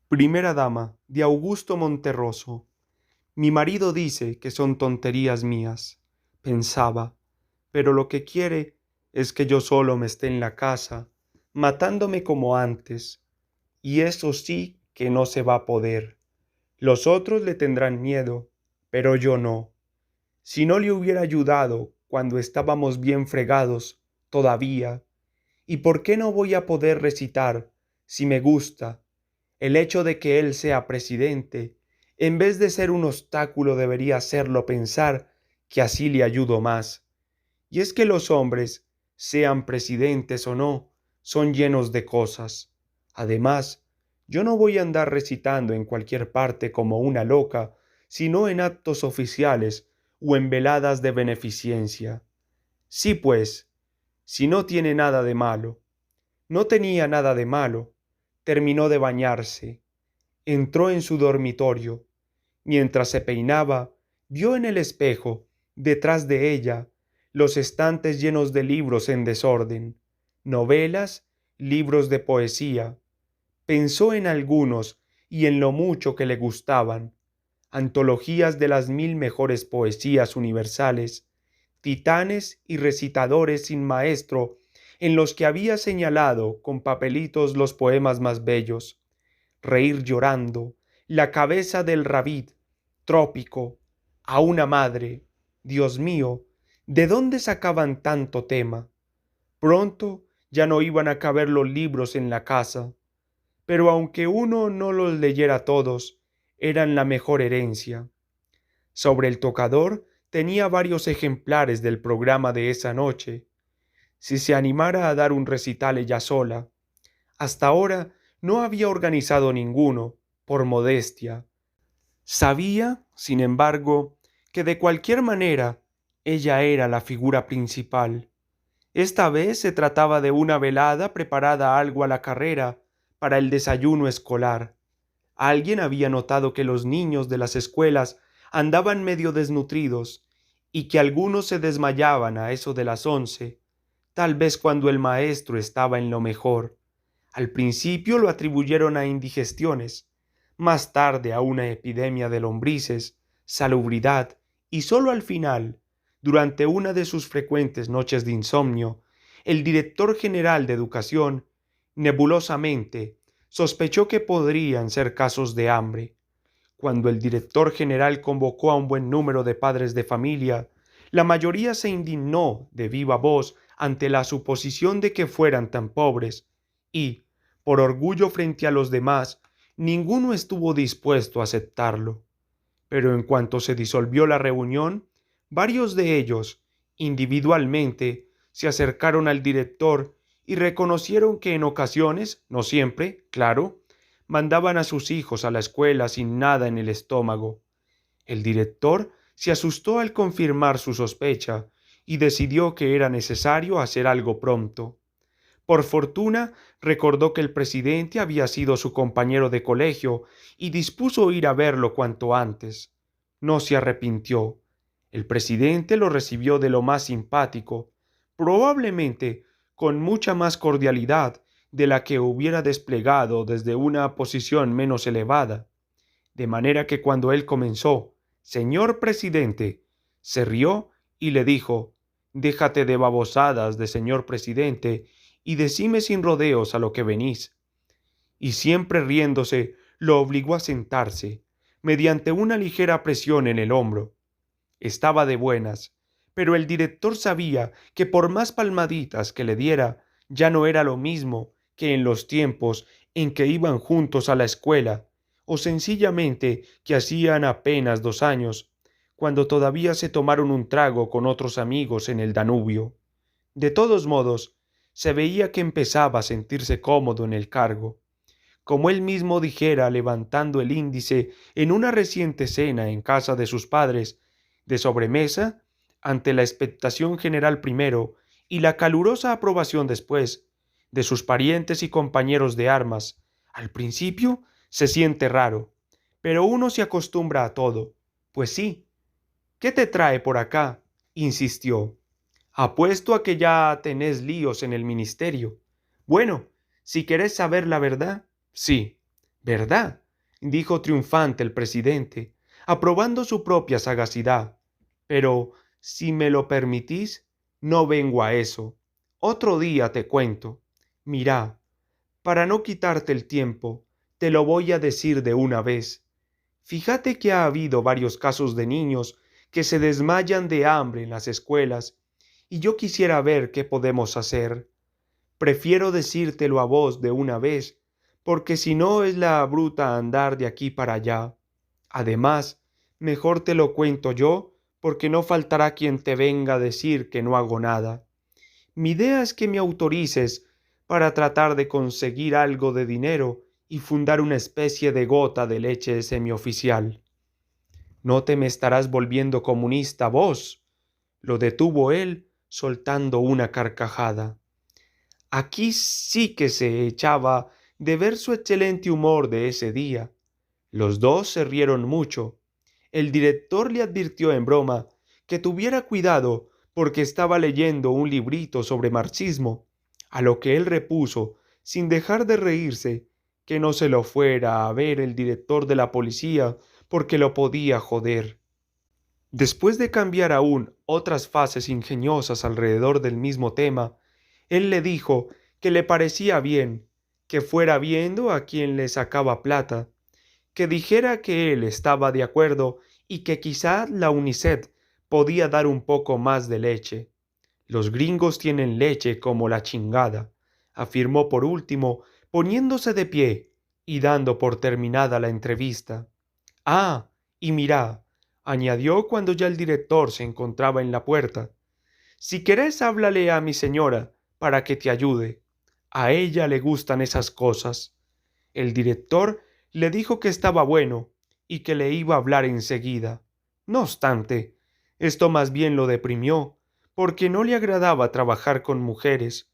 Primera dama de Augusto Monterroso. Mi marido dice que son tonterías mías, pensaba, pero lo que quiere es que yo solo me esté en la casa, matándome como antes, y eso sí que no se va a poder. Los otros le tendrán miedo, pero yo no. Si no le hubiera ayudado cuando estábamos bien fregados, todavía, ¿y por qué no voy a poder recitar, si me gusta, el hecho de que él sea presidente, en vez de ser un obstáculo, debería hacerlo pensar que así le ayudo más? Y es que los hombres, sean presidentes o no, son llenos de cosas. Además, yo no voy a andar recitando en cualquier parte como una loca, sino en actos oficiales o en veladas de beneficencia. Sí, pues, si no tiene nada de malo. No tenía nada de malo. Terminó de bañarse, entró en su dormitorio. Mientras se peinaba, vio en el espejo, detrás de ella, los estantes llenos de libros en desorden, novelas, libros de poesía. Pensó en algunos y en lo mucho que le gustaban, antologías de las 1000 mejores poesías universales, titanes y recitadores sin maestro en los que había señalado con papelitos los poemas más bellos, reír llorando, la cabeza del rabid, trópico, a una madre. Dios mío, ¿de dónde sacaban tanto tema? Pronto ya no iban a caber los libros en la casa, pero aunque uno no los leyera todos, eran la mejor herencia. Sobre el tocador tenía varios ejemplares del programa de esa noche. Si se animara a dar un recital ella sola. Hasta ahora no había organizado ninguno, por modestia. Sabía, sin embargo, que de cualquier manera ella era la figura principal. Esta vez se trataba de una velada preparada algo a la carrera para el desayuno escolar. Alguien había notado que los niños de las escuelas andaban medio desnutridos y que algunos se desmayaban a eso de las 11, tal vez cuando el maestro estaba en lo mejor. Al principio lo atribuyeron a indigestiones, más tarde a una epidemia de lombrices, salubridad, y sólo al final, durante una de sus frecuentes noches de insomnio, el director general de educación, nebulosamente, sospechó que podrían ser casos de hambre. Cuando el director general convocó a un buen número de padres de familia, la mayoría se indignó de viva voz ante la suposición de que fueran tan pobres, y, por orgullo frente a los demás, ninguno estuvo dispuesto a aceptarlo. Pero en cuanto se disolvió la reunión, varios de ellos, individualmente, se acercaron al director y reconocieron que en ocasiones, no siempre, claro, mandaban a sus hijos a la escuela sin nada en el estómago. El director se asustó al confirmar su sospecha y decidió que era necesario hacer algo pronto. Por fortuna, recordó que el presidente había sido su compañero de colegio y dispuso ir a verlo cuanto antes. No se arrepintió. El presidente lo recibió de lo más simpático, probablemente con mucha más cordialidad de la que hubiera desplegado desde una posición menos elevada. De manera que cuando él comenzó, «Señor presidente», se rió y le dijo, «Déjate de babosadas de señor presidente y decime sin rodeos a lo que venís». Y siempre riéndose, lo obligó a sentarse, mediante una ligera presión en el hombro. Estaba de buenas, pero el director sabía que por más palmaditas que le diera, ya no era lo mismo que en los tiempos en que iban juntos a la escuela, o sencillamente que hacían apenas 2 años, cuando todavía se tomaron un trago con otros amigos en el Danubio. De todos modos, se veía que empezaba a sentirse cómodo en el cargo. Como él mismo dijera levantando el índice en una reciente cena en casa de sus padres, de sobremesa, ante la expectación general primero y la calurosa aprobación después, de sus parientes y compañeros de armas, al principio se siente raro, pero uno se acostumbra a todo. Pues sí. ¿Qué te trae por acá?, insistió. Apuesto a que ya tenés líos en el ministerio. Bueno, si querés saber la verdad, sí. ¿Verdad? Dijo triunfante el presidente, aprobando su propia sagacidad. Pero, si me lo permitís, no vengo a eso. Otro día te cuento. Mira, para no quitarte el tiempo, te lo voy a decir de una vez. Fíjate que ha habido varios casos de niños que se desmayan de hambre en las escuelas, y yo quisiera ver qué podemos hacer. Prefiero decírtelo a vos de una vez, porque si no es la bruta andar de aquí para allá. Además, mejor te lo cuento yo, porque no faltará quien te venga a decir que no hago nada. Mi idea es que me autorices para tratar de conseguir algo de dinero y fundar una especie de gota de leche semioficial. No te me estarás volviendo comunista vos, lo detuvo él, soltando una carcajada. Aquí sí que se echaba de ver su excelente humor de ese día. Los dos se rieron mucho. El director le advirtió en broma que tuviera cuidado porque estaba leyendo un librito sobre marxismo, a lo que él repuso, sin dejar de reírse, que no se lo fuera a ver el director de la policía porque lo podía joder. Después de cambiar aún otras fases ingeniosas alrededor del mismo tema, él le dijo que le parecía bien, que fuera viendo a quien le sacaba plata, que dijera que él estaba de acuerdo y que quizá la UNICEF podía dar un poco más de leche. Los gringos tienen leche como la chingada, afirmó por último, poniéndose de pie y dando por terminada la entrevista. Ah, y mira, añadió cuando ya el director se encontraba en la puerta, si querés háblale a mi señora para que te ayude. A ella le gustan esas cosas. El director le dijo que estaba bueno y que le iba a hablar enseguida. No obstante, esto más bien lo deprimió, porque no le agradaba trabajar con mujeres.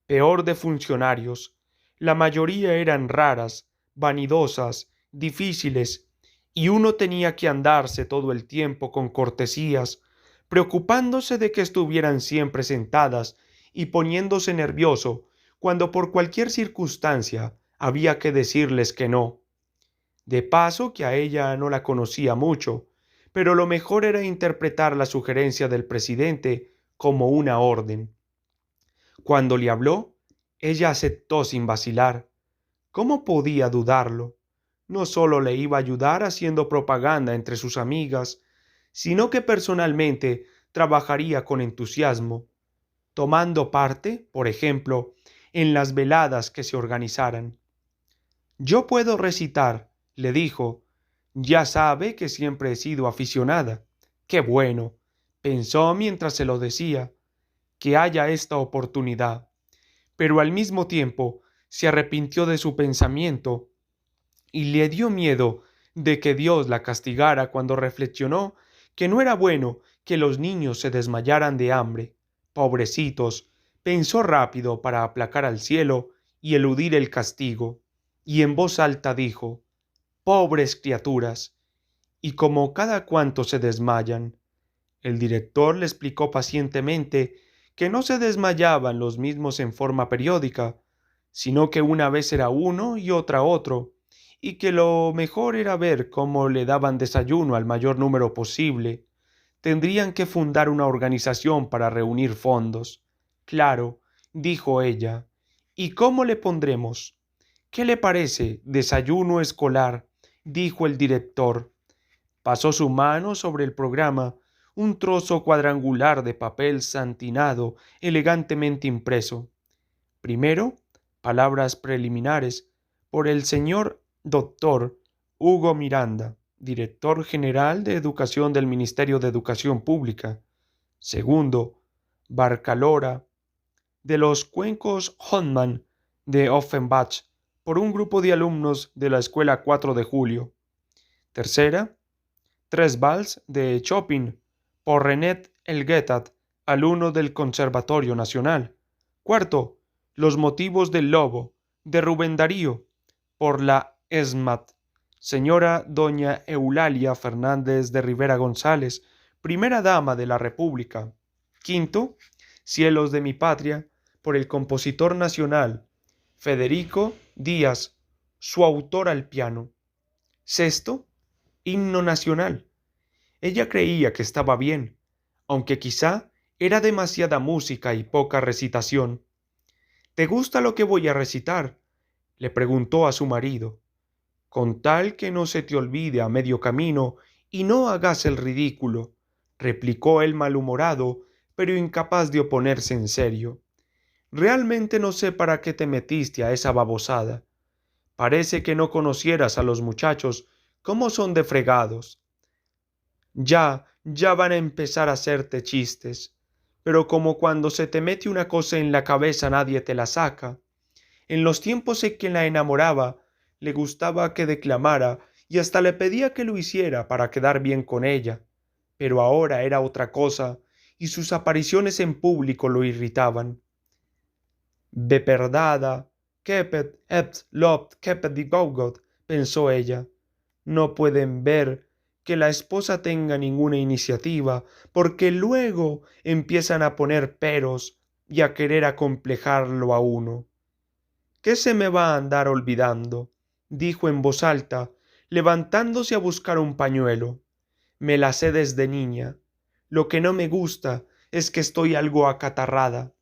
Peor de funcionarios, la mayoría eran raras, vanidosas, difíciles, y uno tenía que andarse todo el tiempo con cortesías, preocupándose de que estuvieran siempre sentadas y poniéndose nervioso cuando por cualquier circunstancia había que decirles que no. De paso que a ella no la conocía mucho, pero lo mejor era interpretar la sugerencia del presidente como una orden. Cuando le habló, ella aceptó sin vacilar. ¿Cómo podía dudarlo? No solo le iba a ayudar haciendo propaganda entre sus amigas, sino que personalmente trabajaría con entusiasmo, tomando parte, por ejemplo, en las veladas que se organizaran. Yo puedo recitar, le dijo. Ya sabe que siempre he sido aficionada. Qué bueno, pensó mientras se lo decía, que haya esta oportunidad. Pero al mismo tiempo se arrepintió de su pensamiento y le dio miedo de que Dios la castigara cuando reflexionó que no era bueno que los niños se desmayaran de hambre. Pobrecitos, pensó rápido para aplacar al cielo y eludir el castigo, y en voz alta dijo, pobres criaturas, y como cada cuanto se desmayan. El director le explicó pacientemente que no se desmayaban los mismos en forma periódica, sino que una vez era uno y otra otro, y que lo mejor era ver cómo le daban desayuno al mayor número posible. Tendrían que fundar una organización para reunir fondos. Claro, dijo ella. ¿Y cómo le pondremos? ¿Qué le parece? Desayuno escolar, dijo el director. Pasó su mano sobre el programa, un trozo cuadrangular de papel santinado elegantemente impreso. Primero, palabras preliminares por el señor doctor Hugo Miranda, director general de Educación del Ministerio de Educación Pública. Segundo, Barcalora, de los cuencos Hoffmann de Offenbach, por un grupo de alumnos de la Escuela 4 de Julio. Tercera, Tres Vals de Chopin, por René Elguetat, alumno del Conservatorio Nacional. Cuarto, Los motivos del lobo, de Rubén Darío, por la ESMAD, señora doña Eulalia Fernández de Rivera González, primera dama de la República. Quinto, Cielos de mi patria, por el compositor nacional Federico Díaz, su autor al piano. Sexto, himno nacional. Ella creía que estaba bien, aunque quizá era demasiada música y poca recitación. ¿Te gusta lo que voy a recitar?, le preguntó a su marido. Con tal que no se te olvide a medio camino y no hagas el ridículo, replicó el malhumorado, pero incapaz de oponerse en serio. Realmente no sé para qué te metiste a esa babosada. Parece que no conocieras a los muchachos cómo son de fregados. Ya van a empezar a hacerte chistes, pero como cuando se te mete una cosa en la cabeza nadie te la saca. En los tiempos en que la enamoraba, le gustaba que declamara y hasta le pedía que lo hiciera para quedar bien con ella, pero ahora era otra cosa y sus apariciones en público lo irritaban. Beperdada, Kepet, hebt, lobt, Kepet di Gaugot, pensó ella. No pueden ver que la esposa tenga ninguna iniciativa, porque luego empiezan a poner peros y a querer acomplejarlo a uno. ¿Qué se me va a andar olvidando?, dijo en voz alta, levantándose a buscar un pañuelo. Me la sé desde niña. Lo que no me gusta es que estoy algo acatarrada,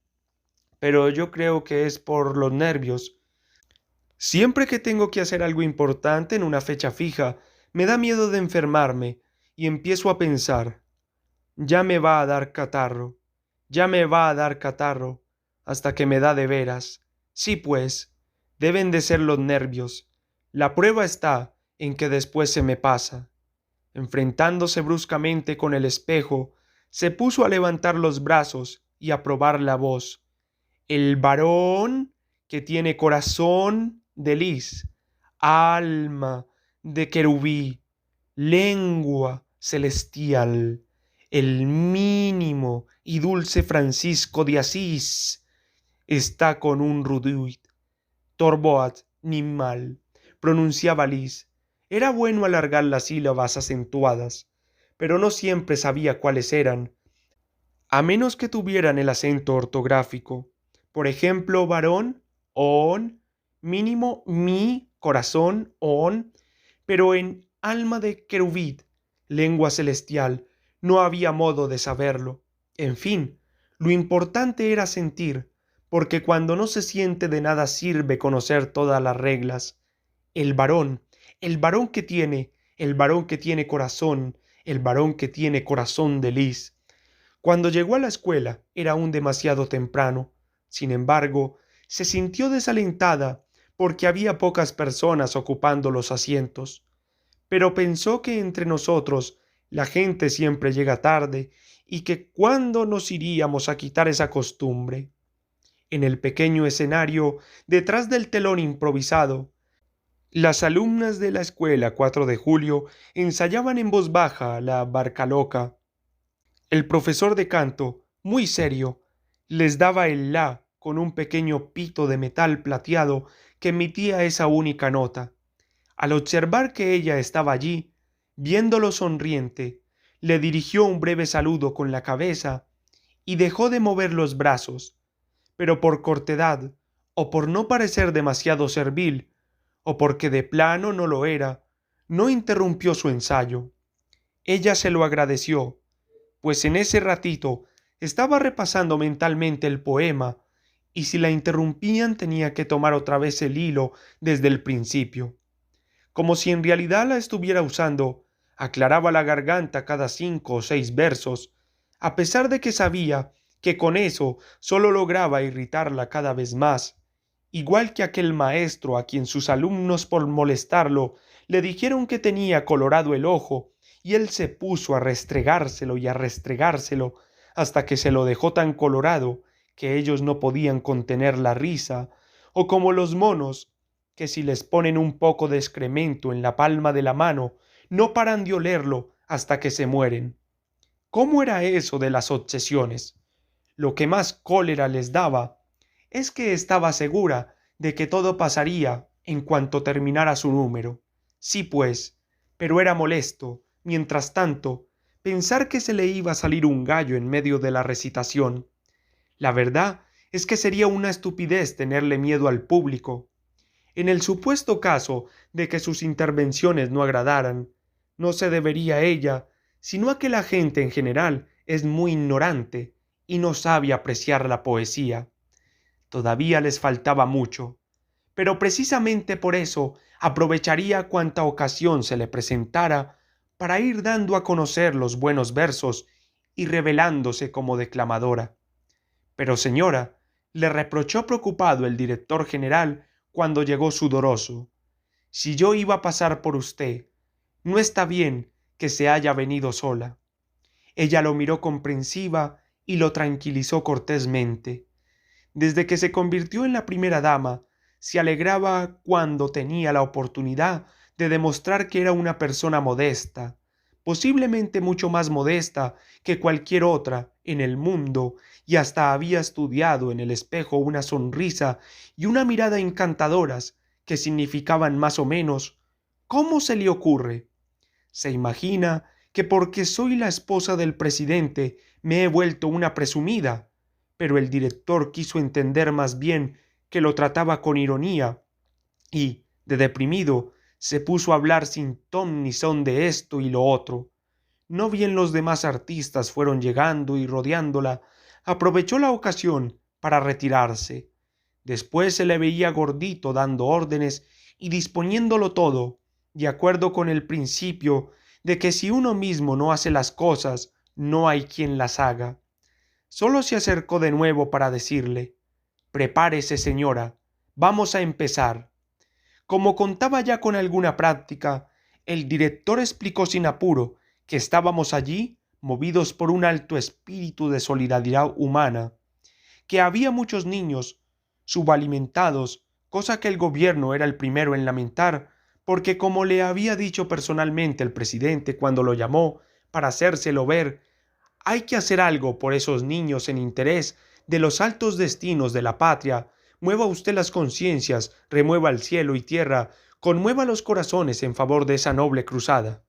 pero yo creo que es por los nervios. Siempre que tengo que hacer algo importante en una fecha fija, me da miedo de enfermarme y empiezo a pensar, ya me va a dar catarro, ya me va a dar catarro, hasta que me da de veras. Sí, pues, deben de ser los nervios. La prueba está en que después se me pasa. Enfrentándose bruscamente con el espejo, se puso a levantar los brazos y a probar la voz. El varón que tiene corazón de lis, alma de querubí, lengua celestial, el mínimo y dulce Francisco de Asís, está con un Ruduit, Torboat, ni mal, pronunciaba Lis. Era bueno alargar las sílabas acentuadas, pero no siempre sabía cuáles eran, a menos que tuvieran el acento ortográfico. Por ejemplo, varón, on, mínimo, mi, corazón, on, pero en alma de querubín, lengua celestial, no había modo de saberlo. En fin, lo importante era sentir, porque cuando no se siente de nada sirve conocer todas las reglas. El varón, el varón que tiene, el varón que tiene corazón, el varón que tiene corazón de lis. Cuando llegó a la escuela era aún demasiado temprano. Sin embargo, se sintió desalentada porque había pocas personas ocupando los asientos. Pero pensó que entre nosotros la gente siempre llega tarde y que cuándo nos iríamos a quitar esa costumbre. En el pequeño escenario, detrás del telón improvisado, las alumnas de la escuela 4 de julio ensayaban en voz baja la barca loca. El profesor de canto, muy serio, les daba el la con un pequeño pito de metal plateado que emitía esa única nota. Al observar que ella estaba allí, viéndolo sonriente, le dirigió un breve saludo con la cabeza y dejó de mover los brazos, pero por cortedad, o por no parecer demasiado servil, o porque de plano no lo era, no interrumpió su ensayo. Ella se lo agradeció, pues en ese ratito estaba repasando mentalmente el poema, y si la interrumpían tenía que tomar otra vez el hilo desde el principio. Como si en realidad la estuviera usando, aclaraba la garganta cada 5 o 6 versos, a pesar de que sabía que con eso solo lograba irritarla cada vez más, igual que aquel maestro a quien sus alumnos por molestarlo le dijeron que tenía colorado el ojo, y él se puso a restregárselo y a restregárselo hasta que se lo dejó tan colorado que ellos no podían contener la risa, o como los monos, que si les ponen un poco de excremento en la palma de la mano, no paran de olerlo hasta que se mueren. ¿Cómo era eso de las obsesiones? Lo que más cólera les daba es que estaba segura de que todo pasaría en cuanto terminara su número. Sí, pues, pero era molesto, mientras tanto, pensar que se le iba a salir un gallo en medio de la recitación. La verdad es que sería una estupidez tenerle miedo al público. En el supuesto caso de que sus intervenciones no agradaran, no se debería a ella, sino a que la gente en general es muy ignorante y no sabe apreciar la poesía. Todavía les faltaba mucho, pero precisamente por eso aprovecharía cuanta ocasión se le presentara para ir dando a conocer los buenos versos y revelándose como declamadora. Pero señora, le reprochó preocupado el director general cuando llegó sudoroso, si yo iba a pasar por usted, no está bien que se haya venido sola. Ella lo miró comprensiva y lo tranquilizó cortésmente. Desde que se convirtió en la primera dama, se alegraba cuando tenía la oportunidad de demostrar que era una persona modesta, posiblemente mucho más modesta que cualquier otra en el mundo, y hasta había estudiado en el espejo una sonrisa y una mirada encantadoras que significaban más o menos: ¿cómo se le ocurre? Se imagina que porque soy la esposa del presidente me he vuelto una presumida. Pero el director quiso entender más bien que lo trataba con ironía y, de deprimido, se puso a hablar sin ton ni son de esto y lo otro. No bien los demás artistas fueron llegando y rodeándola, aprovechó la ocasión para retirarse. Después se le veía gordito dando órdenes y disponiéndolo todo, de acuerdo con el principio de que si uno mismo no hace las cosas, no hay quien las haga. Solo se acercó de nuevo para decirle: «Prepárese, señora, vamos a empezar». Como contaba ya con alguna práctica, el director explicó sin apuro que estábamos allí movidos por un alto espíritu de solidaridad humana, que había muchos niños subalimentados, cosa que el gobierno era el primero en lamentar, porque como le había dicho personalmente el presidente cuando lo llamó para hacérselo ver, hay que hacer algo por esos niños en interés de los altos destinos de la patria. Mueva usted las conciencias, remueva el cielo y tierra, conmueva los corazones en favor de esa noble cruzada.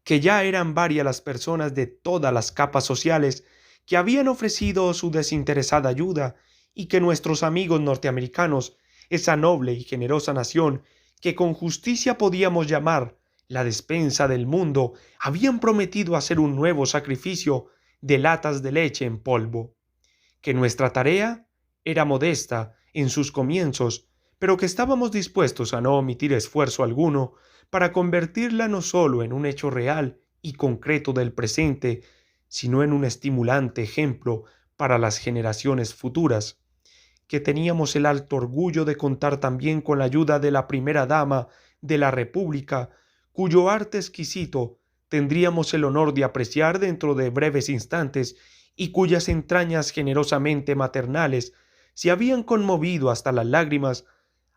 Que ya eran varias las personas de todas las capas sociales que habían ofrecido su desinteresada ayuda, y que nuestros amigos norteamericanos, esa noble y generosa nación que con justicia podíamos llamar la despensa del mundo, habían prometido hacer un nuevo sacrificio de latas de leche en polvo. Que nuestra tarea era modesta en sus comienzos, pero que estábamos dispuestos a no omitir esfuerzo alguno para convertirla no solo en un hecho real y concreto del presente, sino en un estimulante ejemplo para las generaciones futuras. Que teníamos el alto orgullo de contar también con la ayuda de la primera dama de la República, cuyo arte exquisito tendríamos el honor de apreciar dentro de breves instantes, y cuyas entrañas generosamente maternales se habían conmovido hasta las lágrimas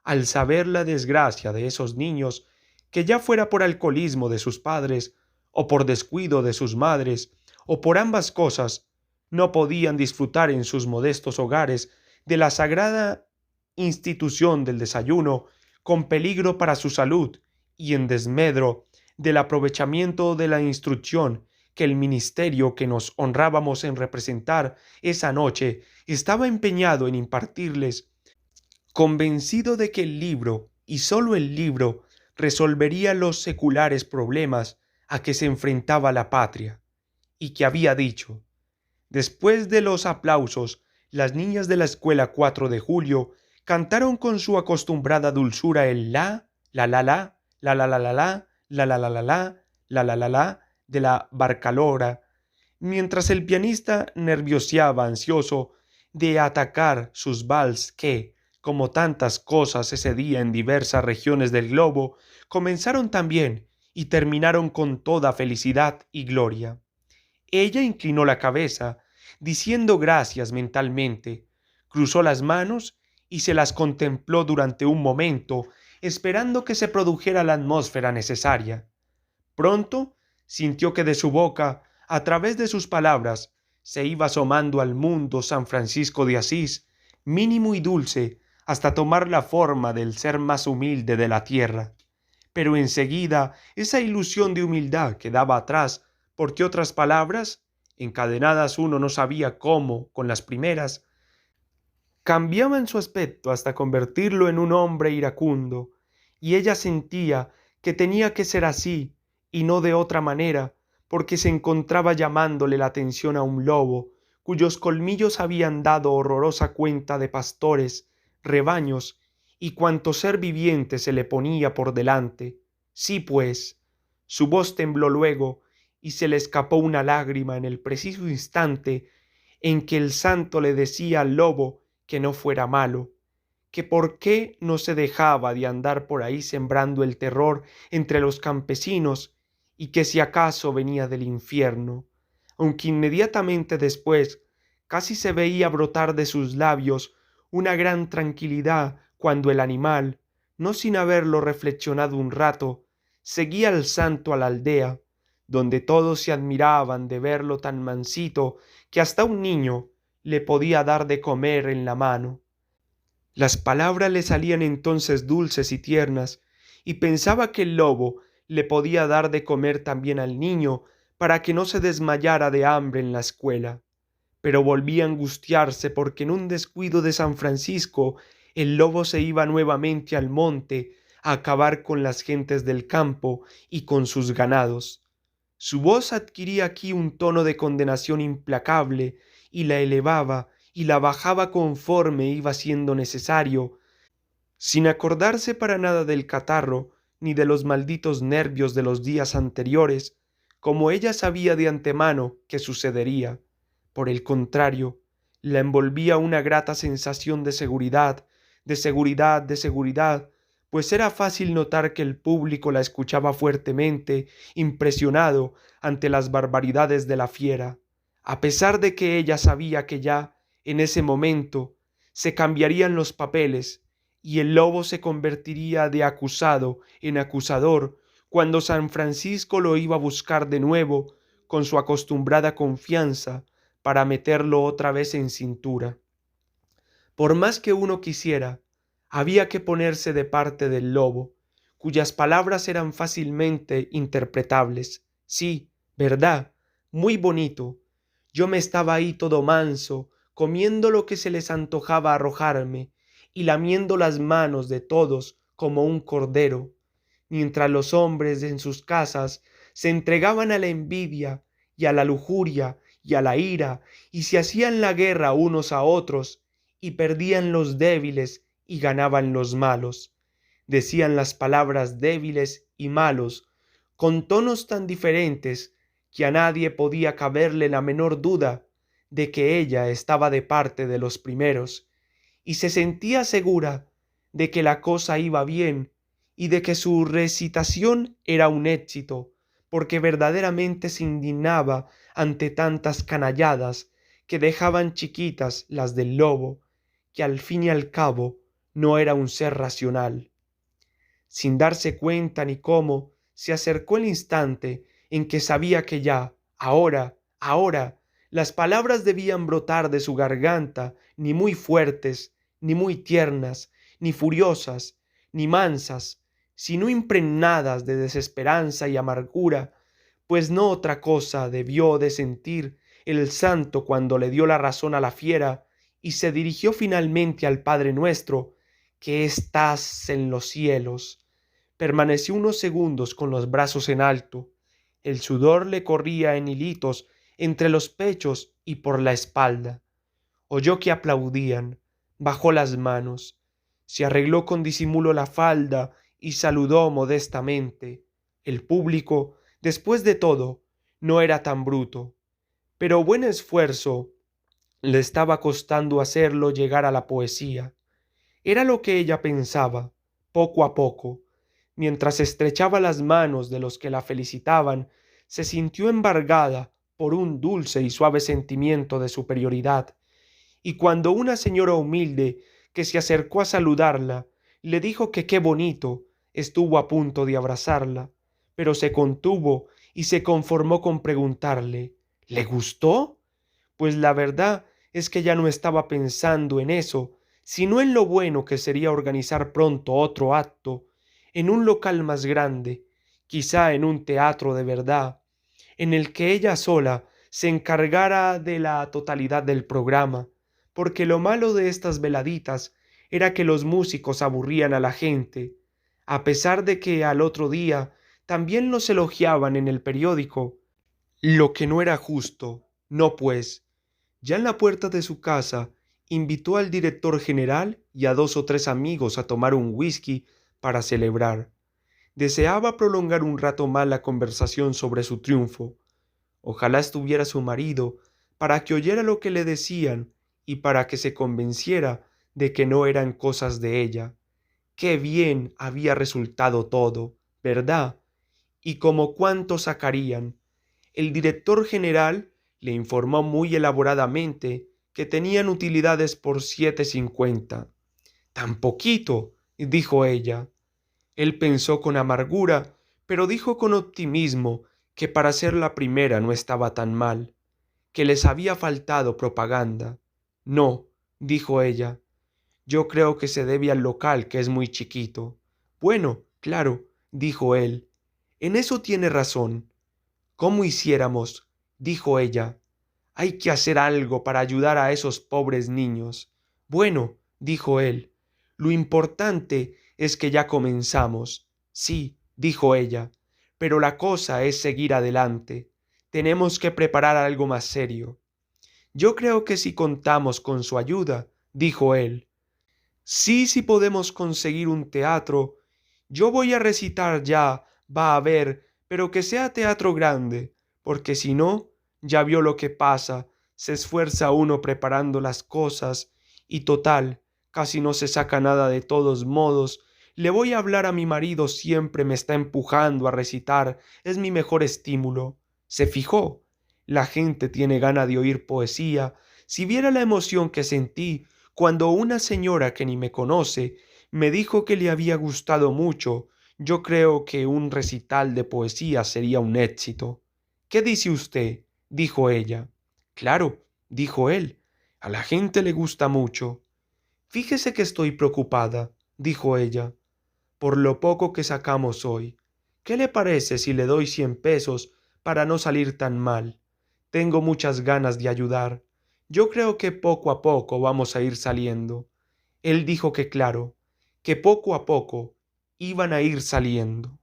al saber la desgracia de esos niños que, ya fuera por alcoholismo de sus padres, o por descuido de sus madres, o por ambas cosas, no podían disfrutar en sus modestos hogares de la sagrada institución del desayuno, con peligro para su salud y en desmedro del aprovechamiento de la instrucción que el ministerio que nos honrábamos en representar esa noche estaba empeñado en impartirles, convencido de que el libro, y sólo el libro, resolvería los seculares problemas a que se enfrentaba la patria, y que había dicho. Después de los aplausos, las niñas de la escuela 4 de julio cantaron con su acostumbrada dulzura el la, la de la Barcalora, mientras el pianista nervioseaba ansioso de atacar sus vals que, como tantas cosas ese día en diversas regiones del globo, comenzaron también y terminaron con toda felicidad y gloria. Ella inclinó la cabeza, diciendo gracias mentalmente, cruzó las manos y se las contempló durante un momento, esperando que se produjera la atmósfera necesaria. Pronto sintió que de su boca, a través de sus palabras, se iba asomando al mundo San Francisco de Asís, mínimo y dulce, hasta tomar la forma del ser más humilde de la tierra. Pero enseguida esa ilusión de humildad quedaba atrás, porque otras palabras, encadenadas uno no sabía cómo con las primeras, Cambiaban su aspecto hasta convertirlo en un hombre iracundo, y ella sentía que tenía que ser así y no de otra manera, porque se encontraba llamándole la atención a un lobo, cuyos colmillos habían dado horrorosa cuenta de pastores, rebaños y cuanto ser viviente se le ponía por delante. Sí, pues, su voz tembló luego y se le escapó una lágrima en el preciso instante en que el santo le decía al lobo que no fuera malo, que por qué no se dejaba de andar por ahí sembrando el terror entre los campesinos y que si acaso venía del infierno, aunque inmediatamente después casi se veía brotar de sus labios una gran tranquilidad cuando el animal, no sin haberlo reflexionado un rato, seguía al santo a la aldea, donde todos se admiraban de verlo tan mansito que hasta un niño le podía dar de comer en la mano. Las palabras le salían entonces dulces y tiernas, y pensaba que el lobo le podía dar de comer también al niño para que no se desmayara de hambre en la escuela. Pero volvía a angustiarse porque en un descuido de San Francisco el lobo se iba nuevamente al monte a acabar con las gentes del campo y con sus ganados. Su voz adquiría aquí un tono de condenación implacable y la elevaba y la bajaba conforme iba siendo necesario, sin acordarse para nada del catarro ni de los malditos nervios de los días anteriores, como ella sabía de antemano que sucedería. Por el contrario, la envolvía una grata sensación de seguridad, de seguridad, de seguridad, pues era fácil notar que el público la escuchaba fuertemente, impresionado ante las barbaridades de la fiera, a pesar de que ella sabía que ya, en ese momento, se cambiarían los papeles y el lobo se convertiría de acusado en acusador cuando San Francisco lo iba a buscar de nuevo con su acostumbrada confianza para meterlo otra vez en cintura. Por más que uno quisiera, había que ponerse de parte del lobo, cuyas palabras eran fácilmente interpretables. Sí, verdad, muy bonito. Yo me estaba ahí todo manso, comiendo lo que se les antojaba arrojarme, y lamiendo las manos de todos como un cordero, mientras los hombres en sus casas se entregaban a la envidia y a la lujuria y a la ira, y se hacían la guerra unos a otros, y perdían los débiles y ganaban los malos. Decían las palabras débiles y malos, con tonos tan diferentes que a nadie podía caberle la menor duda de que ella estaba de parte de los primeros, y se sentía segura de que la cosa iba bien y de que su recitación era un éxito, porque verdaderamente se indignaba ante tantas canalladas que dejaban chiquitas las del lobo, que al fin y al cabo no era un ser racional. Sin darse cuenta ni cómo, se acercó el instante en que sabía que ya, ahora, las palabras debían brotar de su garganta, ni muy fuertes, ni muy tiernas, ni furiosas, ni mansas, sino impregnadas de desesperanza y amargura, pues no otra cosa debió de sentir el santo cuando le dio la razón a la fiera y se dirigió finalmente al Padre nuestro, que estás en los cielos. Permaneció unos segundos con los brazos en alto. El sudor le corría en hilitos entre los pechos y por la espalda. Oyó que aplaudían, bajó las manos, se arregló con disimulo la falda y saludó modestamente. El público, después de todo, no era tan bruto, pero buen esfuerzo le estaba costando hacerlo llegar a la poesía. Era lo que ella pensaba, poco a poco. Mientras estrechaba las manos de los que la felicitaban, se sintió embargada por un dulce y suave sentimiento de superioridad, y cuando una señora humilde que se acercó a saludarla le dijo que qué bonito, estuvo a punto de abrazarla, pero se contuvo y se conformó con preguntarle ¿le gustó? Pues la verdad es que ya no estaba pensando en eso, sino en lo bueno que sería organizar pronto otro acto, en un local más grande, quizá en un teatro de verdad, en el que ella sola se encargara de la totalidad del programa, porque lo malo de estas veladitas era que los músicos aburrían a la gente, a pesar de que al otro día también los elogiaban en el periódico, lo que no era justo. No pues, ya en la puerta de su casa, invitó al director general y a 2 o 3 amigos a tomar un whisky para celebrar. Deseaba prolongar un rato más la conversación sobre su triunfo. Ojalá estuviera su marido para que oyera lo que le decían y para que se convenciera de que no eran cosas de ella. Qué bien había resultado todo, ¿verdad? Y como cuánto sacarían. El director general le informó muy elaboradamente que tenían utilidades por 7,50. —¿Tan poquito? —dijo ella. Él pensó con amargura, pero dijo con optimismo que para ser la primera no estaba tan mal, que les había faltado propaganda. —No —dijo ella—, yo creo que se debe al local, que es muy chiquito. —Bueno, claro —dijo él—, en eso tiene razón. —¿Cómo hiciéramos? —dijo ella—. Hay que hacer algo para ayudar a esos pobres niños. —Bueno —dijo él—, lo importante es que ya comenzamos. —Sí —dijo ella—, pero la cosa es seguir adelante. Tenemos que preparar algo más serio. —Yo creo que si contamos con su ayuda —dijo él—. Sí, si podemos conseguir un teatro. Yo voy a recitar ya, va a ver, pero que sea teatro grande, porque si no, ya vio lo que pasa, se esfuerza uno preparando las cosas, y total, casi no se saca nada de todos modos. Le voy a hablar a mi marido, siempre me está empujando a recitar, es mi mejor estímulo. Se fijó. La gente tiene gana de oír poesía. Si viera la emoción que sentí cuando una señora que ni me conoce me dijo que le había gustado mucho, yo creo que un recital de poesía sería un éxito. —¿Qué dice usted? —dijo ella. —Claro —dijo él—, a la gente le gusta mucho. —Fíjese que estoy preocupada —dijo ella—, por lo poco que sacamos hoy. ¿Qué le parece si le doy 100 pesos para no salir tan mal? Tengo muchas ganas de ayudar. Yo creo que poco a poco vamos a ir saliendo. Él dijo que claro, que poco a poco iban a ir saliendo.